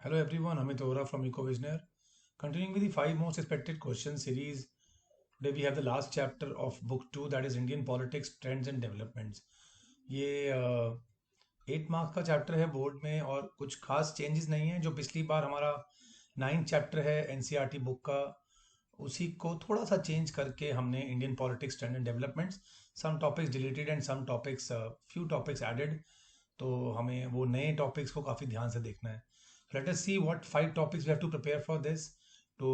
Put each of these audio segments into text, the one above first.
Hello everyone, Amit Ohra from EcoVisionaire. Continuing with the five most expected questions series, today we have the last chapter of book 2, that is Indian Politics, Trends and Developments. ये 8 marks का chapter है board में और कुछ खास changes नहीं है। जो पिछली बार हमारा 9 चैप्टर है एनसीईआरटी बुक का, उसी को थोड़ा सा चेंज करके हमने Indian politics trend and developments, some topics deleted and some topics few topics added. तो हमें वो नए टॉपिक्स को काफ़ी ध्यान से देखना है। Let us see what 5 topics we have to prepare for this to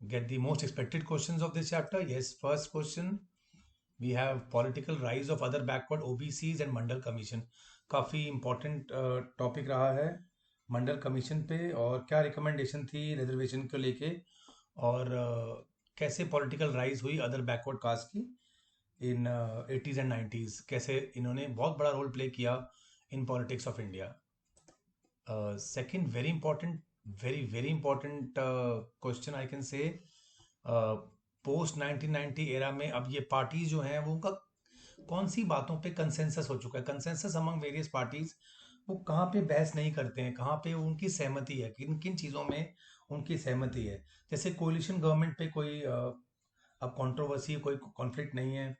get the most expected questions of this chapter. Yes, first question, we have political rise of other backward OBCs and Mandal commission. काफ़ी important topic रहा है मंडल commission पे, और क्या recommendation थी reservation को लेके, और कैसे पॉलिटिकल राइज हुई अदर बैकवर्ड कास्ट की इन 80s एंड 90s, कैसे इन्होंने बहुत बड़ा रोल प्ले किया in politics of India. Second, very important question I can say, post 1990 era में अब ये पार्टीज जो हैं वो उनका कौन सी बातों पे कंसेंसस हो चुका है, कंसेंसस अमंग वेरियस पार्टीज, वो कहाँ पे बहस नहीं करते हैं, कहाँ पे उनकी सहमति है, किन किन चीज़ों में उनकी सहमति है। जैसे कोलिशन गवर्नमेंट पे कोई अब कंट्रोवर्सी, कोई कॉन्फ्लिक्ट नहीं है।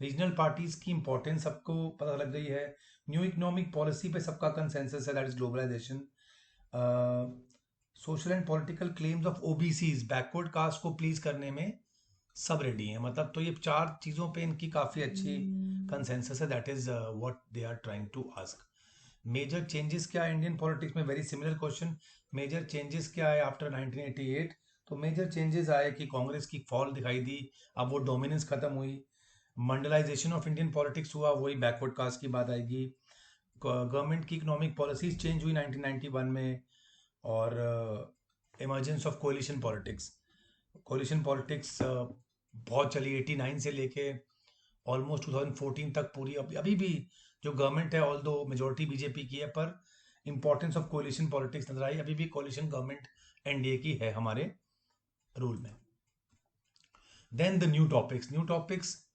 रीजनल पार्टीज की इंपॉर्टेंस सबको पता लग गई है। न्यू इकोनॉमिक पॉलिसी पे सबका कंसेंसस है, that is globalization. Social and political claims of OBCs, backward caste को प्लीज करने में सब रेडी हैं। मतलब तो ये 4 चीज़ों पे इनकी काफ़ी अच्छी कंसेंसस है, that is what they are trying to ask. Major changes क्या है इंडियन पॉलिटिक्स में, very similar question. Major changes क्या है आफ्टर 1988? तो मेजर चेंजेस आए कि कांग्रेस की फॉल दिखाई दी, अब वो डोमिनेंस खत्म हुई। मंडलाइजेशन ऑफ इंडियन पॉलिटिक्स हुआ, वही बैकवर्ड कास्ट की बात आएगी। गवर्नमेंट की इकोनॉमिक पॉलिसीज चेंज हुई 1991 में, और emergence of coalition politics. Coalition politics बहुत चली 89 से लेके ऑलमोस्ट 2014 तक पूरी। अभी भी जो गवर्नमेंट है, ऑल दो मेजोरिटी बीजेपी की है, पर इंपॉर्टेंस ऑफ कोलिशन पॉलिटिक्स नजर आई। अभी भी कोलिशन गवर्नमेंट एनडीए की है हमारे रूल में। Then the new topics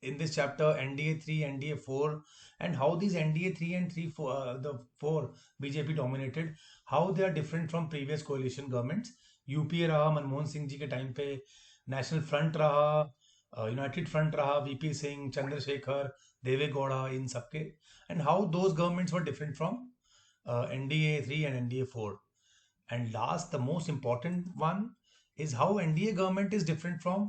in this chapter: NDA 3, NDA 4, and how these NDA 3 and 3 4, the 4 BJP dominated, how they are different from previous coalition governments. UPA रहा मनमोहन सिंह जी के time पे, national front रहा, United front रहा, VP Singh, Chandrashekhar, देवे गौड़ा, इन सबके, and how those governments were different from NDA 3 and NDA 4. And last, the most important one is how NDA government is different from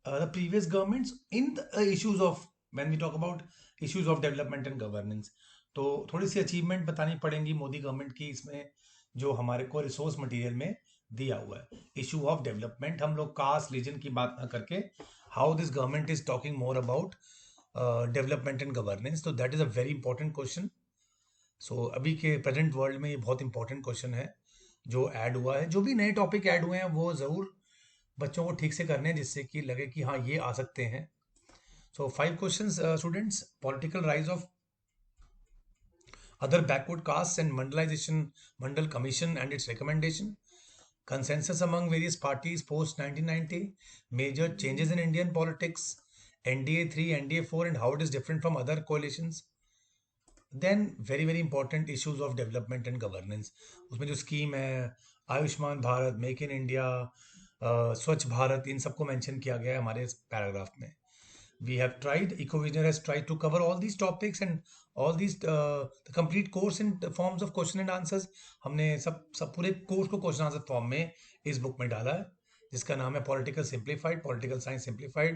the previous governments in the issues of, when we talk about issues of development and governance. तो थोड़ी सी achievement बतानी पड़ेंगी Modi government की इसमें, जो हमारे को resource material में दिया हुआ है। इशू ऑफ डेवलपमेंट, हम लोग कास्ट रीजन की बात ना करके how this government is talking more about development and governance, तो that is a very important question. So अभी के प्रेजेंट वर्ल्ड में ये बहुत इंपॉर्टेंट क्वेश्चन है जो ऐड हुआ है। जो भी नए टॉपिक ऐड हुए हैं वो ज़रूर बच्चों को ठीक से करने हैं, जिससे कि लगे कि हाँ ये आ सकते हैं। सो 5 questions students: political rise of other backward castes and mandalization, Mandal Commission and its recommendation, consensus among various parties post 1990, major changes in Indian politics, NDA 3, NDA 4, and how it is different from other coalitions. Then very important issues of development and governance. उसमें जो scheme है Ayushman Bharat, make in India, स्वच्छ भारत, इन सबको mention किया गया है हमारे इस पैराग्राफ में। We have tried, EcoVisioner has tried to cover all these topics and all these the complete course in the forms of question and answers. हमने सब पूरे कोर्स को क्वेश्चन आंसर फॉर्म में इस बुक में डाला है, जिसका नाम है political simplified, political science simplified.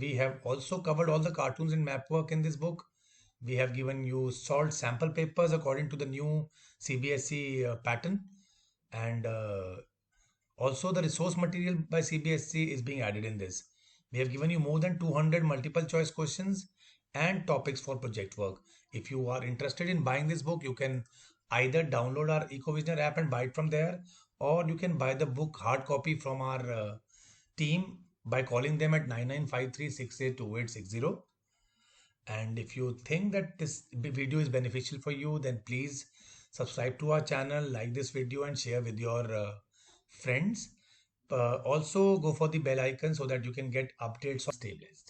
We have also covered all the cartoons and map work in this book. We have given you solved sample papers according to the new CBSE pattern, and also the resource material by CBSE is being added in this. We have given you more than 200 multiple choice questions and topics for project work. If you are interested in buying this book, you can either download our EcoVisioner app and buy it from there, or you can buy the book hard copy from our team by calling them at 9953682860. And if you think that this video is beneficial for you, then please subscribe to our channel, like this video, and share with your friends. Also go for the bell icon so that you can get updates on stay blessed.